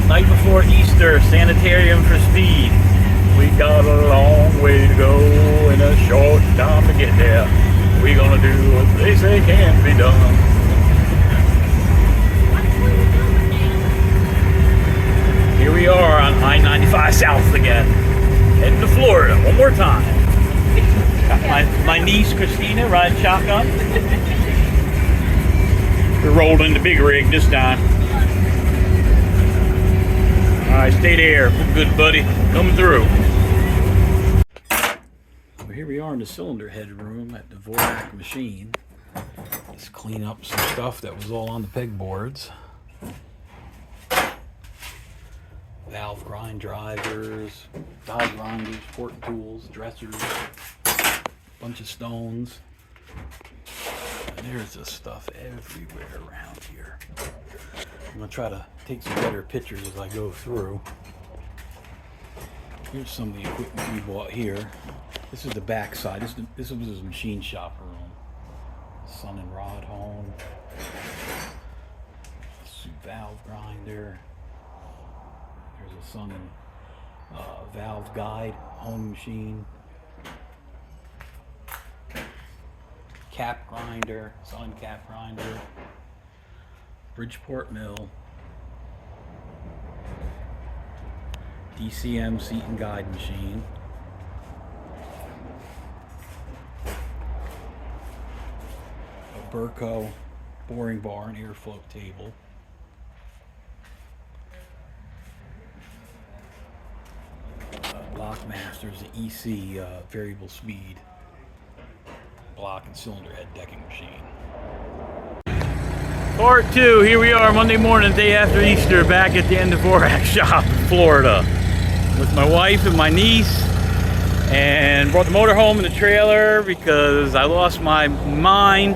night before Easter, sanitarium for speed. We got a long way to go and a short time to get there. We're gonna do what they say can be done. Here we are on I-95 South again, heading to Florida one more time. Got my niece Christina riding shotgun. We're rolled in the big rig this time. Alright, stay there. Good buddy. Coming through. Well, here we are in the cylinder head room at the Davorak machine. Let's clean up some stuff that was all on the pegboards. Valve grind drivers, valve grinders, porting tools, dressers, bunch of stones. And there's this stuff everywhere around here. I'm going to try to take some better pictures as I go through. Here's some of the equipment we bought here. This is the back side. This was his machine shop room. Sun and rod home. Valve grinder. There's a Sun and valve guide home machine. Cap grinder, Sun cap grinder. Bridgeport mill. DCM seat and guide machine. A Burco boring bar and air float table. Blockmasters, the EC variable speed block and cylinder head decking machine. Part 2, here we are Monday morning, day after Easter, back at the Davorak shop in Florida with my wife and my niece, and brought the motorhome in the trailer because I lost my mind,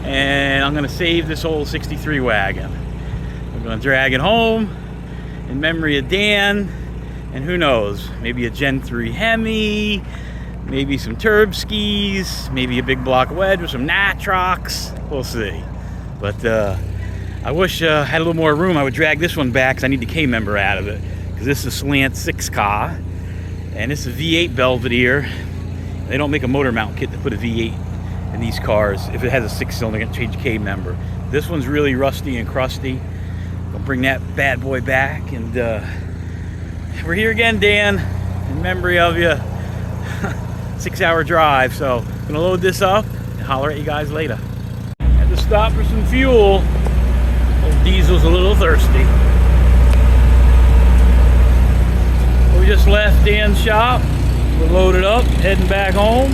and I'm going to save this old 63 wagon. I'm going to drag it home in memory of Dan, and who knows, maybe a Gen 3 Hemi, maybe some Turb skis, maybe a big block wedge with some Natrox. We'll see. But I wish I had a little more room. I would drag this one back because I need the K member out of it. Because this is a slant 6 car. And this is a V8 Belvedere. They don't make a motor mount kit to put a V8 in these cars. If it has a 6-cylinder, you can change the K member. This one's really rusty and crusty. I'll bring that bad boy back. And we're here again, Dan, in memory of you. 6-hour drive. So I'm going to load this up and holler at you guys later. To stop for some fuel. Old Diesel's a little thirsty. We just left Dan's shop. We're loaded up, heading back home.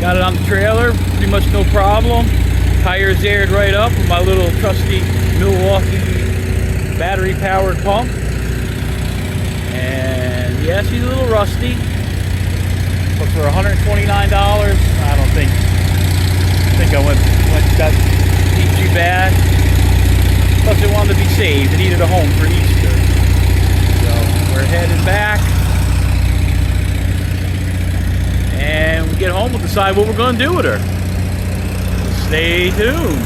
Got it on the trailer, pretty much no problem. Tires aired right up with my little trusty Milwaukee battery powered pump. And yeah, she's a little rusty. But for $129, I don't think I went that too bad. Plus it wanted to be saved. It needed a home for Easter. So we're heading back. And when we get home, we'll decide what we're going to do with her. So stay tuned.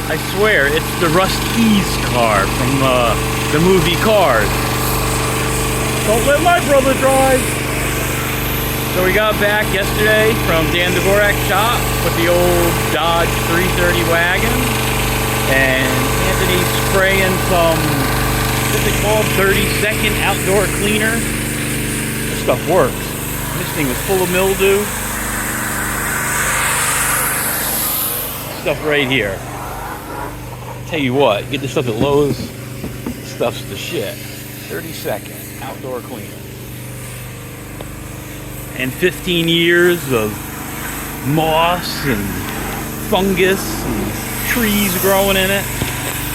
I swear, it's the Rust Keys car from the movie Cars. Don't let my brother drive! So we got back yesterday from Dan Davorak's shop with the old Dodge 330 wagon. And Anthony's spraying some, what's it called, 30-second outdoor cleaner. This stuff works. This thing is full of mildew. Stuff right here. Tell you what, get this stuff at Lowe's, stuff's the shit. 30-second outdoor cleaner. And 15 years of moss and fungus and trees growing in it.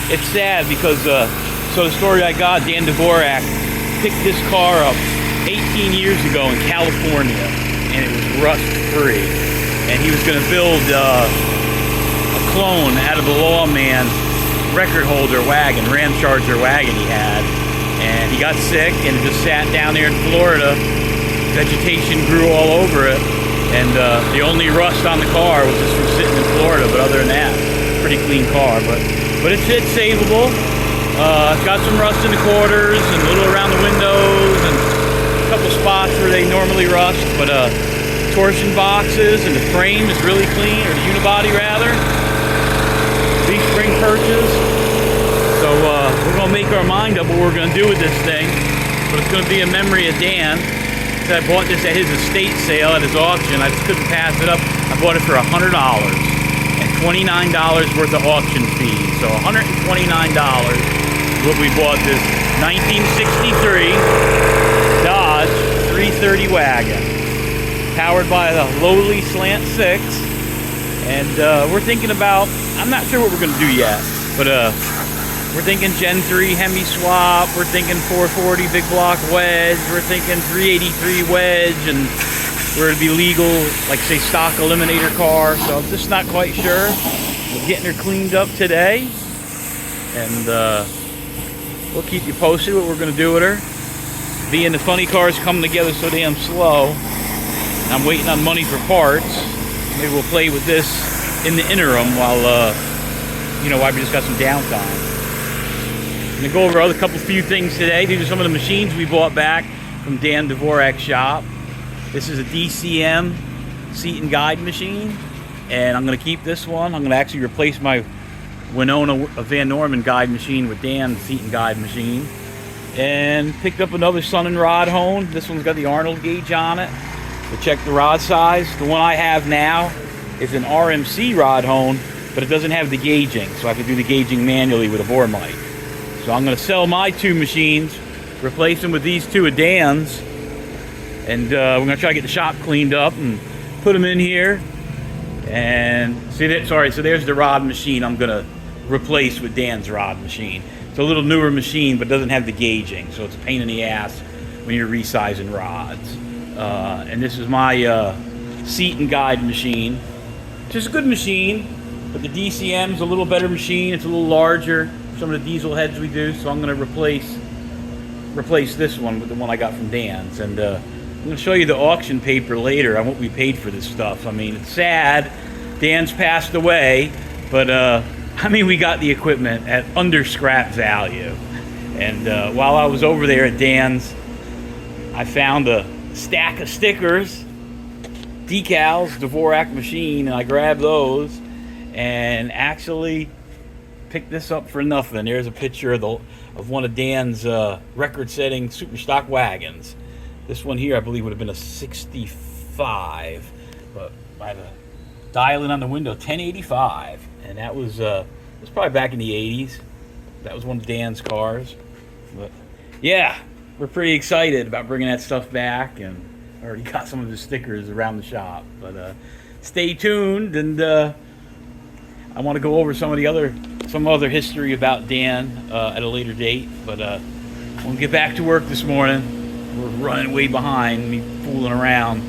It's sad because, so the story I got, Dan Davorak picked this car up 18 years ago in California, and it was rust-free. And he was going to build a clone out of the Lawman record holder wagon, Ram Charger wagon he had, and he got sick and just sat down there in Florida vegetation grew all over it, and the only rust on the car was just from sitting in Florida. But other than that, pretty clean car. But it's savable. It's got some rust in the quarters and a little around the windows and a couple spots where they normally rust. But torsion boxes and the frame is really clean, or the unibody rather. These spring perches. So we're gonna make our mind up what we're gonna do with this thing. But it's gonna be a memory of Dan. I bought this at his estate sale at his auction. I just couldn't pass it up. I bought it for $100 and $29 worth of auction fees. So $129 is what we bought this 1963 Dodge 330 wagon, powered by the lowly Slant 6. And we're thinking about, I'm not sure what we're gonna do yet, but we're thinking Gen 3 Hemi swap, we're thinking 440 big block wedge, we're thinking 383 wedge, and we're to be legal, like say stock eliminator car. So I'm just not quite sure. We're getting her cleaned up today, and we'll keep you posted what we're gonna do with her. Being the funny cars coming together so damn slow, I'm waiting on money for parts. Maybe we'll play with this in the interim while while we just got some downtime. I'm gonna go over a few things today. These are some of the machines we bought back from Dan Davorak's shop. This is a DCM seat and guide machine, and I'm gonna keep this one. I'm gonna actually replace my Winona Van Norman guide machine with Dan's seat and guide machine. And picked up another Sun and Rod hone. This one's got the Arnold gauge on it to check the rod size. The one I have now is an RMC rod hone, but it doesn't have the gauging, so I have to do the gauging manually with a bore mic. So I'm going to sell my two machines, replace them with these two of Dan's, and we're going to try to get the shop cleaned up and put them in here. And see that? Sorry, so there's the rod machine I'm going to replace with Dan's rod machine. It's a little newer machine, but doesn't have the gauging, so it's a pain in the ass when you're resizing rods. And this is my seat and guide machine, which is a good machine, but the DCM is a little better machine. It's a little larger. Some of the diesel heads we do, so I'm going to replace this one with the one I got from Dan's. And I'm going to show you the auction paper later on what we paid for this stuff. I mean, it's sad. Dan's passed away, but I mean, we got the equipment at under scrap value. And while I was over there at Dan's, I found a stack of stickers, decals, Davorak machine, and I grabbed those and actually picked this up for nothing. There's a picture of one of Dan's record-setting super stock wagons. This one here, I believe, would have been a 65, but by the dialing on the window, 1085, and that was probably back in the 80s. That was one of Dan's cars. But yeah, we're pretty excited about bringing that stuff back, and already got some of the stickers around the shop. But stay tuned, and I want to go over some other history about Dan at a later date. But we'll get back to work this morning. We're running way behind, me fooling around,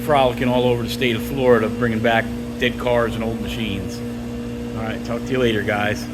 frolicking all over the state of Florida, bringing back dead cars and old machines. All right, talk to you later, guys.